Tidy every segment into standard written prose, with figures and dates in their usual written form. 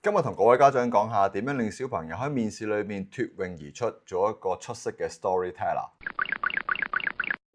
今日同各位家長講下點樣令小朋友喺面試裏面脫穎而出，做一個出色嘅 storyteller。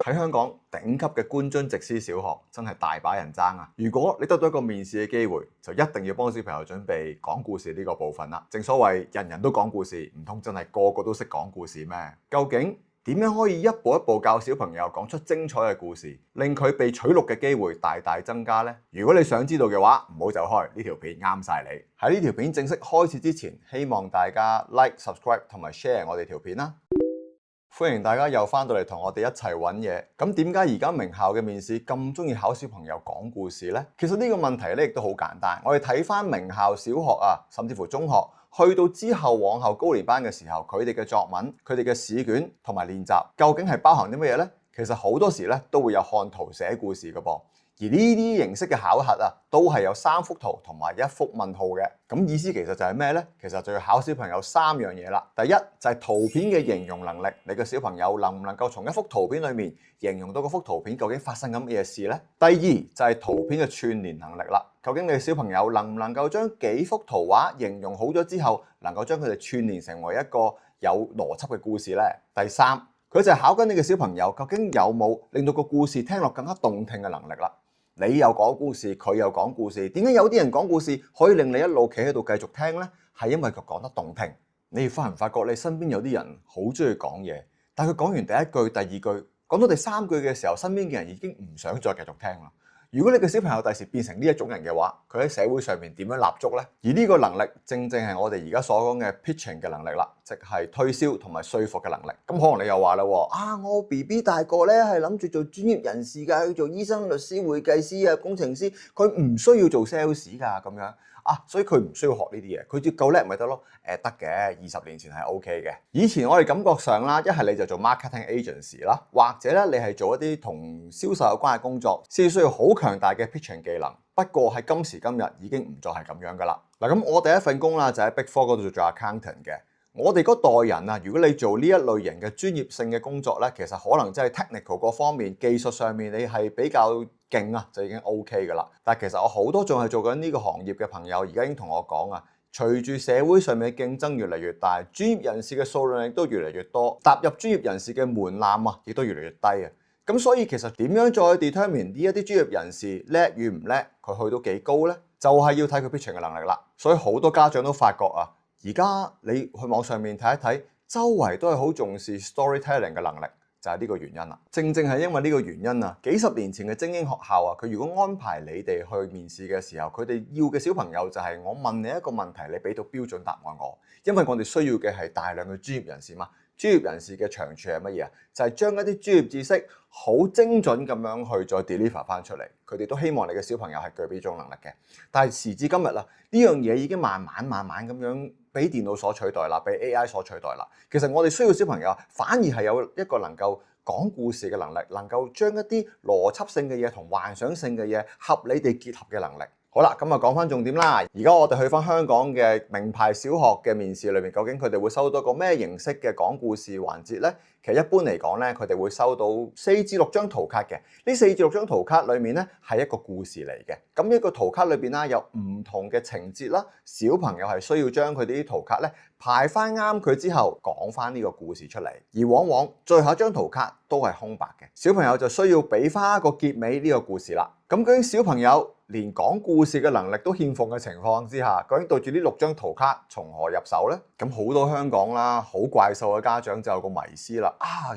喺香港頂級嘅官津直資小學真係大把人爭啊！如果你得到一個面試嘅機會，就一定要幫小朋友準備講故事呢個部分啦。正所謂人人都講故事，唔通真係個個都識講故事咩？究竟點樣可以一步一步教小朋友講出精彩嘅故事，令佢被取錄嘅機會大大增加呢？如果你想知道嘅話，唔好走開，呢條片啱晒你。喺呢條片正式開始之前，希望大家 like、subscribe 同埋 share 我哋條片啦。歡迎大家又翻到嚟同我哋一齊揾嘢。咁點解而家名校嘅面試咁中意考小朋友講故事呢？其實呢個問題咧亦都好簡單。我哋睇翻名校小學啊，甚至乎中學，去到之後往後高年班嘅時候，佢哋嘅作文、佢哋嘅試卷同埋練習，究竟係包含啲乜嘢呢？其實好多時咧都會有看圖寫故事嘅噃。而呢啲形式嘅考核啊，都係有3幅圖同埋1幅問號嘅。咁意思其實就係咩呢？其實就要考小朋友3樣嘢啦。第一就係圖片嘅形容能力，你嘅小朋友能唔能夠從一幅圖片裡面形容到嗰幅圖片究竟發生緊乜嘢事呢？第二就係圖片嘅串聯能力啦。究竟你嘅小朋友能唔能夠將幾幅圖畫形容好咗之後，能夠將佢哋串聯成為一個有邏輯嘅故事呢？第三，佢就係考緊你嘅小朋友究竟有冇令到個故事聽落更加動聽嘅能力啦。你又講故事，佢又講故事，點解有啲人講故事可以令你一路企喺度繼續聽呢？係因為佢講得動聽。你發唔發覺你身邊有啲人好中意講嘢，但係佢講完第一句、第二句，講到第3句嘅時候，身邊嘅人已經唔想再繼續聽啦。如果你嘅小朋友第時變成呢一種人嘅話，佢喺社會上面點樣立足呢？而呢個能力正正係我哋而家所講嘅 pitching 嘅能力啦，即係推銷同埋說服嘅能力。咁可能你又話啦，我 BB 大個咧係諗住做專業人士㗎，去做醫生、律師、會計師啊、工程師，佢唔需要做 sales 㗎咁樣。所以佢唔需要學呢啲嘢，佢只夠叻咪得咯。得嘅，20年前係 OK 嘅。以前我哋感覺上啦，一係你就做 marketing agency 啦，或者咧你係做一啲同銷售有關嘅工作，先需要好強大嘅 pitching 技能。不過喺今時今日已經唔再係咁樣噶啦。嗱，咁我第一份工啦就喺 Big Four 嗰度做 accountant 嘅。我哋嗰代人啊，如果你做呢一類型嘅專業性嘅工作咧，其實可能真係 technical 嗰方面、技術上面你係比較勁啊，就已經 OK 噶啦。但係其實我好多仲係做緊呢個行業嘅朋友，而家已經同我講啊，隨住社會上面嘅競爭越嚟越大，專業人士嘅數量亦都越嚟越多，踏入專業人士嘅門檻啊，亦都越嚟越低啊。咁所以其實點樣再 determine 呢一啲專業人士叻與唔叻，佢去到幾高呢？就係要睇佢 pitching 嘅能力啦。所以好多家長都發覺啊，而家你去網上面睇一睇，周圍都係好重視 storytelling 嘅能力，就係呢個原因啦。正正係因為呢個原因啊，幾十年前嘅精英學校啊，佢如果安排你哋去面試嘅時候，佢哋要嘅小朋友就係我問你一個問題，你俾到標準答案我，因為我哋需要嘅係大量嘅專業人士嘛。專業人士嘅長處係乜嘢啊？就係將一啲專業知識好精準咁樣去再 deliver 翻出嚟。佢哋都希望你嘅小朋友係具備呢種能力嘅。但係時至今日啦，呢樣嘢已經慢慢咁樣俾電腦所取代啦，俾 AI 所取代啦。其實我哋需要小朋友反而係有一個能夠講故事嘅能力，能夠將一啲邏輯性嘅嘢同幻想性嘅嘢合理地結合嘅能力。好啦，咁啊講翻重點啦。而家我哋去翻香港嘅名牌小學嘅面試裏面，究竟佢哋會收到個咩形式嘅講故事環節呢？其實一般嚟講咧，佢哋會收到4至6張圖卡嘅。呢4至6張圖卡裏面咧係一個故事嚟嘅。咁一個圖卡裏邊啦有唔同嘅情節啦，小朋友係需要將佢哋啲圖卡咧排翻啱佢之後講翻呢個故事出嚟。而往往最後一張圖卡都係空白嘅，小朋友就需要俾翻一個結尾呢個故事啦。咁究竟小朋友連講故事嘅能力都欠奉嘅情況之下，究竟對住呢6張圖卡從何入手呢？咁好多香港啦，好怪獸嘅家長就有個迷思啦。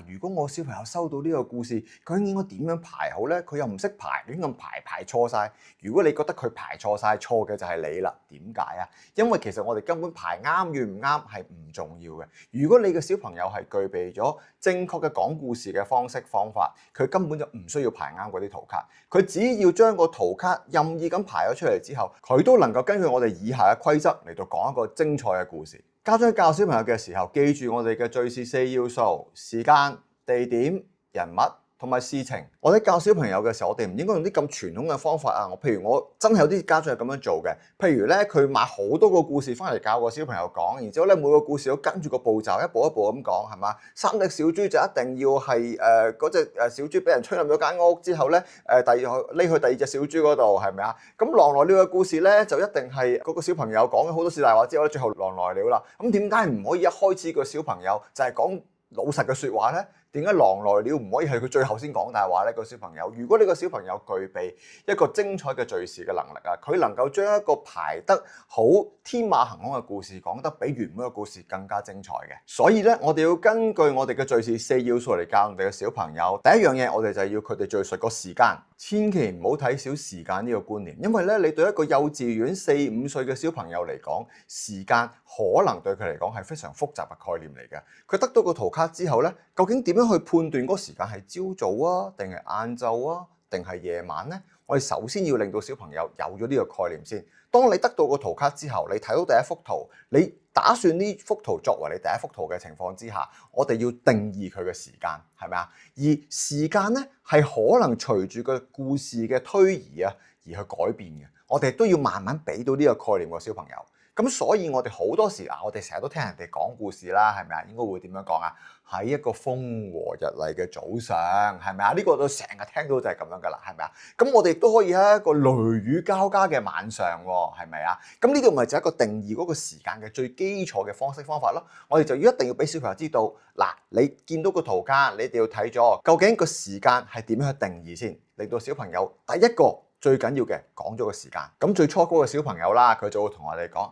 如果我小朋友收到呢個故事，究竟應該點樣排好呢？佢又唔識排，亂咁排錯晒。如果你覺得佢排錯晒，錯嘅就係你啦。點解啊？因為其實我哋根本排啱與唔啱係唔重要嘅。如果你嘅小朋友係具備咗正確嘅講故事嘅方式方法，佢根本就唔需要排啱嗰啲圖卡。佢只要將個圖卡任意咁排咗出嚟之後，佢都能夠根據我哋以下嘅規則嚟到講一個精彩嘅故事。家長教小朋友嘅時候，記住我哋嘅敘事4要素：時間、地點、人物同埋事情。我哋教小朋友嘅時候，我哋唔應該用啲咁傳統嘅方法啊。譬如我真係有啲家長係咁樣做嘅，譬如咧佢買好多個故事翻嚟教個小朋友講，然之後咧每個故事都跟住個步驟一步一步咁講，係嘛？3隻小豬就一定要係嗰隻小豬俾人吹冧咗間屋之後咧，匿去第2隻小豬嗰度，係咪啊？咁狼來了嘅故事咧就一定係嗰個小朋友講咗好多次大話之後咧，最後狼來了啦。咁點解唔可以一開始個小朋友就係講老實嘅説話咧？點解狼來了唔可以係佢最後先講大話呢？個小朋友，如果呢個小朋友具備一個精彩嘅敘事嘅能力啊，佢能夠將一個排得好天馬行空嘅故事講得比原本嘅故事更加精彩嘅。所以咧，我哋要根據我哋嘅敘事4要素嚟教我哋嘅小朋友。第一樣嘢，我哋就係要佢哋敘述個時間，千祈唔好睇小時間呢個觀念，因為咧，你對一個幼稚園4、5歲嘅小朋友嚟講，時間可能對佢嚟講係非常複雜嘅概念嚟嘅。佢得到個圖卡之後咧，究竟點樣去判斷嗰個時間係朝早啊，定係晏晝啊，定係夜晚呢？我哋首先要令到小朋友有咗呢個概念先。當你得到個圖卡之後，你睇到第一幅圖，你打算呢幅圖作為你第一幅圖嘅情況之下，我哋要定義佢嘅時間，係咪啊？而時間呢，係可能隨住個故事嘅推移啊而去改變嘅。我哋都要慢慢俾到呢個概念個小朋友。咁所以我哋好多時我哋成日都聽人哋講故事啦，係咪啊？應該會點樣講啊？喺一個風和日麗嘅早上，係咪啊？呢個都成日聽到就係咁樣噶啦，係咪啊？咁我哋亦都可以喺一個雷雨交加嘅晚上喎，係咪啊？咁呢個咪就係一個定義嗰個時間嘅最基礎嘅方式方法咯。我哋就要一定要俾小朋友知道，嗱，你見到個圖卡，你哋要睇咗究竟個時間係點樣去定義先，令到小朋友第一個最緊要嘅講咗個時間。咁最初嗰個小朋友啦，佢就會同我哋講。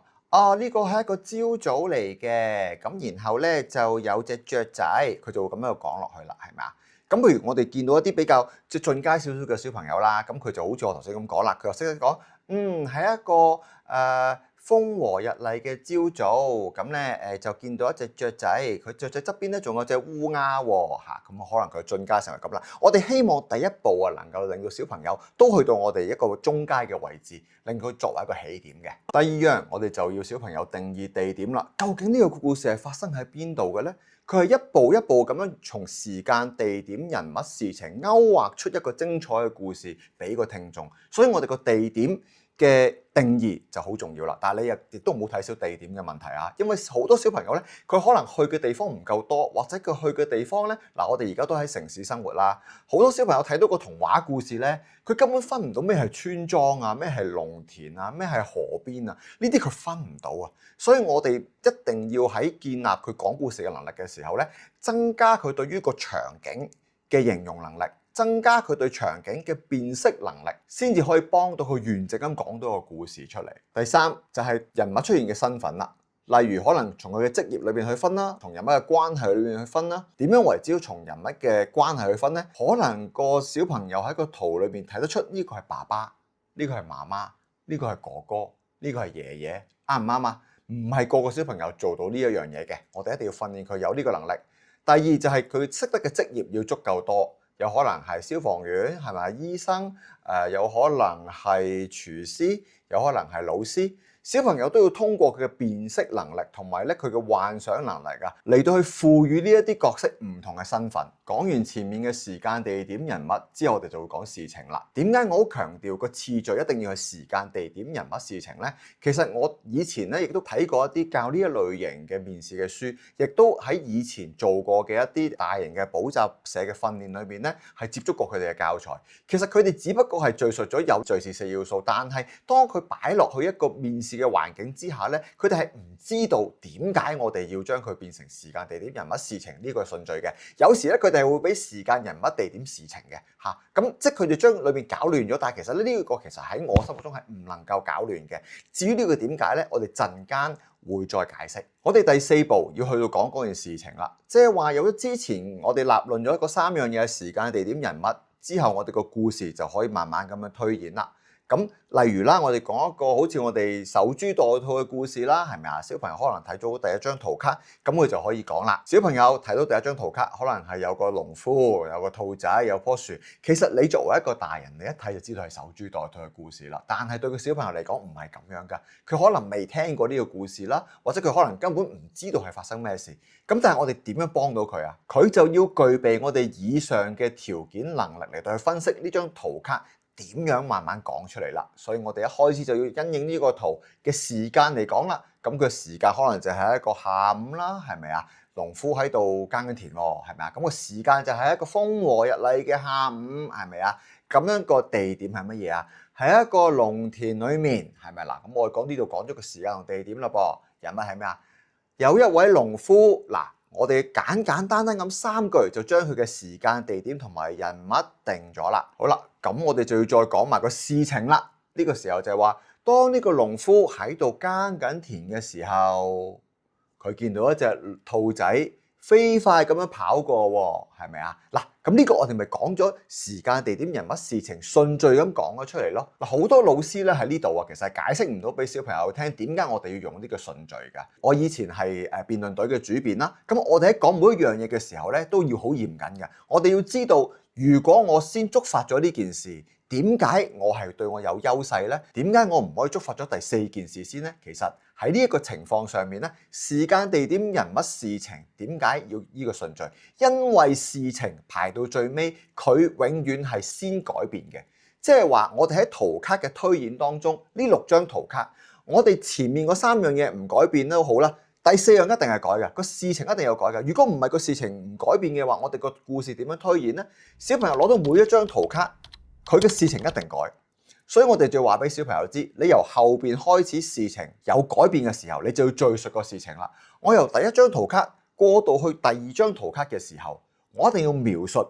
呢個係一個朝早嚟嘅，咁然後咧就有隻雀仔，佢就會咁樣講落去啦，係咪啊？咁譬如我哋見到一啲比較即係進階少少嘅小朋友啦，咁佢就好似我頭先咁講啦，佢又識得講，係一個風和日麗嘅朝早，咁咧就見到一隻雀仔，佢雀仔側邊咧仲有隻烏鴉喎，咁可能佢進階成為咁啦。我哋希望第一步能夠令到小朋友都去到我哋一個中階嘅位置，令佢作為一個起點嘅。第二樣，我哋就要小朋友定義地點啦。究竟呢個故事係發生喺邊度嘅咧？佢係一步一步咁樣從時間、地點、人物、事情勾畫出一個精彩嘅故事俾個聽眾。所以我哋個地點嘅定義就好重要啦，但係你亦都唔好睇小地點嘅問題啊，因為好多小朋友咧，佢可能去嘅地方唔夠多，或者佢去嘅地方咧，我哋而家都喺城市生活啦，好多小朋友睇到個童話故事咧，佢根本分唔到咩係村莊啊，咩係農田啊，咩係河邊啊，呢啲佢分唔到啊，所以我哋一定要喺建立佢講故事嘅能力嘅時候咧，增加佢對於個場景嘅形容能力。增加佢對場景嘅辨識能力，先至可以幫到佢完整咁講到個故事出嚟。第三就係人物出現嘅身份啦，例如可能從佢嘅職業裏邊去分啦，同人物嘅關係裏邊去分啦。點樣為之要從人物嘅關係去分呢？可能個小朋友喺個圖裏邊睇得出呢個係爸爸，呢個係媽媽，呢個係哥哥，呢個係爺爺，啱唔啱啊？唔係個個小朋友做到呢一樣嘢嘅，我哋一定要訓練佢有呢個能力。第二就係佢識得嘅職業要足夠多。有可能係消防員，係咪醫生？有可能係廚師，有可能係老師。小朋友都要通過佢嘅辨識能力同埋咧佢嘅幻想能力嚟到去賦予呢一啲角色唔同嘅身份。講完前面嘅時間、地點、人物之後，我哋就會講事情啦。點解我好強調個次序一定要係時間、地點、人物、事情呢？其實我以前咧亦都睇過一啲教呢一類型嘅面試嘅書，亦都喺以前做過嘅一啲大型嘅補習社嘅訓練裏邊咧，係接觸過佢哋嘅教材。其實佢哋只不過係敘述咗有敘事4要素，但係當佢擺落去一個面試嘅環境之下咧，佢哋係唔知道點解我哋要將佢變成時間、地點、人物、事情呢個順序嘅。有時咧佢哋係會俾時間、人物、地點、事情嘅嚇，咁即係佢哋將裏面搞亂咗。但係其實呢個其實喺我心目中係唔能夠搞亂嘅。至於呢個點解咧，我哋陣間會再解釋。我哋第4步要去到講嗰件事情啦，即係話有咗之前我哋立論咗嗰3樣嘢：時間、地點、人物之後，我哋個故事就可以慢慢咁樣推演啦。咁例如啦，我哋講一個好似我哋守株待兔嘅故事啦，係咪啊？小朋友可能睇咗第一張圖卡，咁佢就可以講啦。小朋友睇到第一張圖卡，可能係有個農夫、有個兔仔、有棵樹。其實你作為一個大人，你一睇就知道係守株待兔嘅故事啦。但係對個小朋友嚟講唔係咁樣㗎，佢可能未聽過呢個故事啦，或者佢可能根本唔知道係發生咩事。咁但係我哋點樣幫到佢啊？佢就要具備我哋以上嘅條件能力嚟到去分析呢張圖卡。點樣慢慢講出嚟啦？所以我哋一開始就要因應呢個圖嘅時間嚟講啦。咁佢時間可能就係一個下午啦，係咪啊？農夫喺度耕緊田喎，係咪啊？咁個時間就係一個風和日麗嘅下午，係咪啊？咁樣個地點係乜嘢啊？係一個農田裡面，係咪嗱？咁我哋講呢度講咗個時間同地點啦噃。人物係咩啊？有一位農夫嗱。我哋簡簡單單咁3句就將佢嘅時間、地點同埋人物定咗啦。好啦，咁我哋就要再講埋個事情啦。呢個時候就係話，當呢個農夫喺度耕緊田嘅時候，佢見到一隻兔仔飛快咁樣跑過喎，係咪啊？嗱，咁呢個我哋咪講咗時間、地點、人物、事情順序咁講咗出嚟咯。嗱，好多老師咧喺呢度啊，其實解釋唔到俾小朋友聽點解我哋要用呢個順序㗎。我以前係辯論隊嘅主辯啦，咁我哋喺講每一樣嘢嘅時候咧，都要好嚴謹嘅。我哋要知道，如果我先觸發咗呢件事，點解我係對我有優勢呢？點解我唔可以觸發咗第4件事先呢？其實喺呢一個情況上面咧，時間、地點、人物、事情點解要呢個順序？因為事情排到最尾，佢永遠係先改變嘅。即係話我哋喺圖卡嘅推演當中，呢6張圖卡，我哋前面嗰3樣嘢唔改變都好啦，第4樣一定係改嘅，個事情一定有改嘅。如果唔係個事情唔改變嘅話，我哋個故事點樣推演呢？小朋友攞到每一張圖卡，佢嘅事情一定改，所以我哋就要話俾小朋友知，你由後邊開始事情有改變嘅時候，你就要敘述個事情啦。我由第一張圖卡過到去第2張圖卡嘅時候，我一定要描述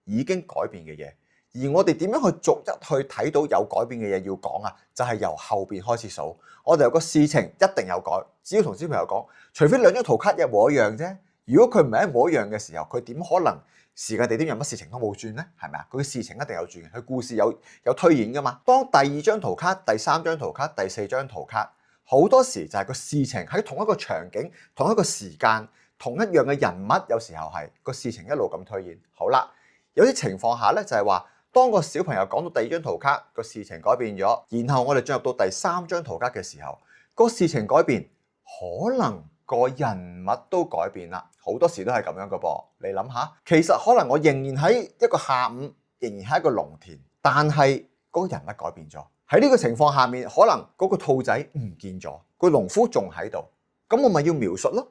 已經改變嘅嘢。而我哋點樣去逐一去睇到有改變嘅嘢要講啊？就係由後邊開始數。我哋有個事情一定有改，只要同小朋友講，除非2張圖卡一模一樣啫。如果佢唔係一模一樣嘅時候，佢點可能時間、地點、人物、事情都冇轉呢？係咪啊？佢嘅事情一定有轉嘅，佢故事有推演噶嘛。當第2張圖卡、第3張圖卡、第4張圖卡，好多時就係個事情喺同一個場景、同一個時間、同一樣嘅人物，有時候係個事情一路咁推演。好啦，有啲情況下咧就係話，當個小朋友講到第2張圖卡，個事情改變咗，然後我哋進入到第3張圖卡嘅時候，個事情改變，可能個人物都改變啦。好多時都係咁樣噶噃。你諗下，其實可能我仍然喺一個下午，仍然喺一個農田，但係嗰個人物改變咗。喺呢個情況下面，可能嗰個兔仔唔見咗，個農夫仲喺度，咁我咪要描述咯。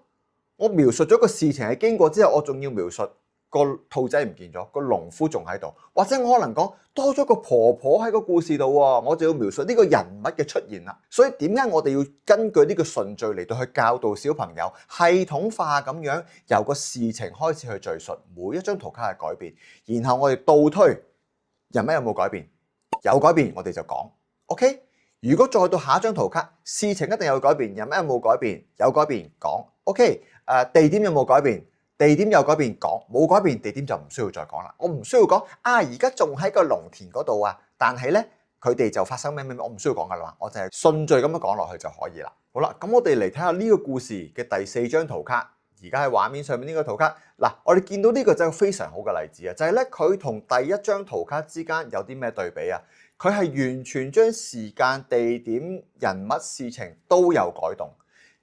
我描述咗個事情係經過之後，我仲要描述個兔仔唔見咗，個農夫仲喺度，或者我可能講多咗個婆婆喺個故事度喎，我就要描述呢個人物嘅出現啦。所以點解我哋要根據呢個順序嚟到去教導小朋友系統化咁樣由個事情開始去敘述每一張圖卡嘅改變，然後我哋倒推人物有冇改變，有改變我哋就講 OK。如果再到下一張圖卡，事情一定有改變，人物有冇改變，有改變講 OK。地點有冇改變？地點有改變講，冇改變地點就唔需要再講啦。我唔需要講而家仲喺個農田嗰度啊，但係咧佢哋就發生咩，我唔需要講噶啦嘛，我就係順序咁樣講落去就可以啦。好啦，咁我哋嚟睇下呢個故事嘅第4張圖卡。而家喺畫面上面呢個圖卡，嗱，我哋見到呢個就係非常好嘅例子啊，就係咧佢同第1張圖卡之間有啲咩對比啊？佢係完全將時間、地點、人物、事情都有改動。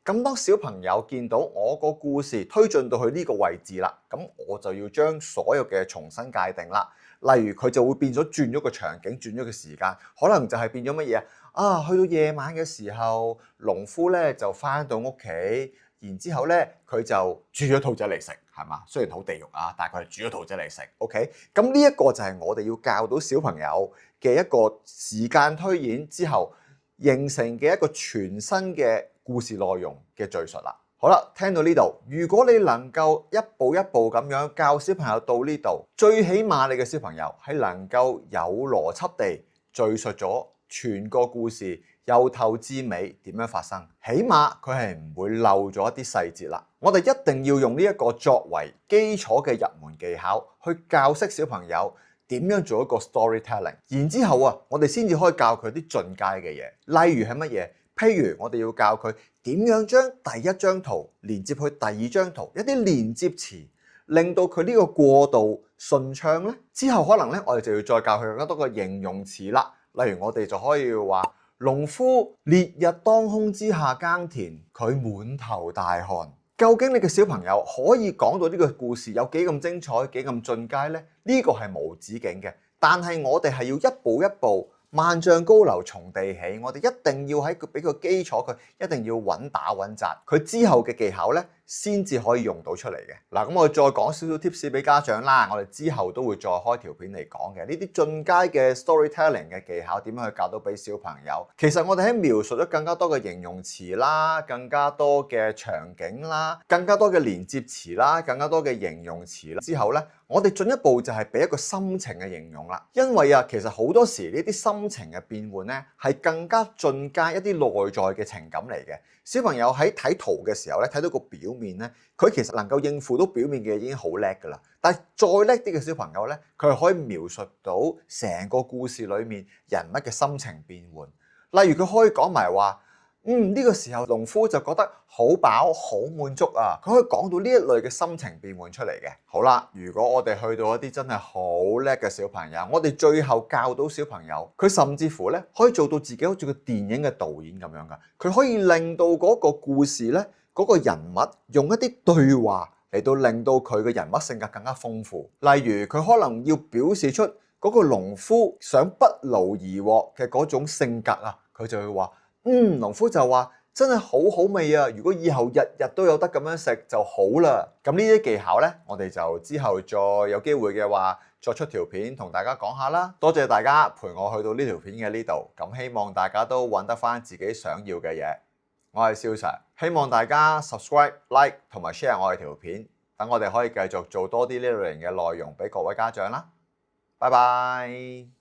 咁當小朋友見到我個故事推進到去呢個位置啦，咁我就要將所有嘅重新界定啦。例如佢就會變咗轉咗個場景，轉咗個時間，可能就係變咗乜嘢啊？去到夜晚嘅時候，農夫咧就翻到屋企，然之後咧佢就煮咗兔仔嚟食，係嘛？雖然好地獄啊，但係佢係煮咗兔仔嚟食。OK，咁呢一個就係我哋要教到小朋友嘅一個時間推演之後形成嘅一個全新嘅故事內容嘅敘述啦。好啦，聽到呢度，如果你能夠一步一步咁樣教小朋友到呢度，最起碼你嘅小朋友係能夠有邏輯地敘述咗全個故事由頭至尾點樣發生，起碼佢係唔會漏咗一啲細節啦。我哋一定要用呢一個作為基礎嘅入門技巧，去教識小朋友點樣做一個 storytelling。然之後啊，我哋先至可以教佢啲進階嘅嘢，例如係乜嘢？譬如我哋要教佢點樣將第一張圖連接去第二張圖，一啲連接詞，令到佢呢個過渡順暢咧。之後可能咧，我哋就要再教佢更加多個形容詞啦。例如我哋就可以話：農夫烈日當空之下耕田，佢滿頭大汗。究竟你嘅小朋友可以講到呢個故事有幾咁精彩、幾咁進階呢？呢個係無止境嘅，但係我哋係要一步一步。萬丈高樓從地起，我哋一定要喺佢俾個基礎佢，一定要穩打穩紮，佢之後嘅技巧咧先至可以用到出嚟嘅。嗱，咁我哋再講少少 tips 俾家長啦，我哋之後都會再開條片嚟講嘅。呢啲進階嘅 storytelling 嘅技巧點樣去教到俾小朋友？其實我哋喺描述咗更加多嘅形容詞啦，更加多嘅場景啦，更加多嘅連接詞啦，更加多嘅形容詞啦之後咧。我哋進一步就係俾一個心情嘅形容啦，因為啊，其實好多時呢啲心情嘅變換咧，係更加進階一啲內在嘅情感嚟嘅。小朋友喺睇圖嘅時候咧，睇到個表面咧，佢其實能夠應付到表面嘅嘢已經好叻噶啦。但係再叻啲嘅小朋友咧，佢係可以描述到成個故事裡面人物嘅心情變換。例如佢可以講埋話。呢個時候農夫就覺得好飽好滿足啊！佢可以講到呢一類嘅心情變換出嚟嘅。好啦，如果我哋去到一啲真係好叻嘅小朋友，我哋最後教到小朋友，佢甚至乎咧可以做到自己好似個電影嘅導演咁樣噶。佢可以令到嗰個故事咧，嗰個人物用一啲對話嚟到令到佢嘅人物性格更加豐富。例如佢可能要表示出嗰個農夫想不勞而獲嘅嗰種性格啊，佢就會話。農夫就話真係好好味啊！如果以後日日都有得咁樣食就好啦。咁呢啲技巧呢，我哋就之後再有機會嘅話，再出條片同大家講下啦。多謝大家陪我去到呢條片嘅呢度，咁希望大家都揾得返自己想要嘅嘢。我係蕭 Sir，希望大家 subscribe、like 同埋 share 我哋條片，等我哋可以繼續做多啲呢類型嘅內容俾各位家長啦。拜拜。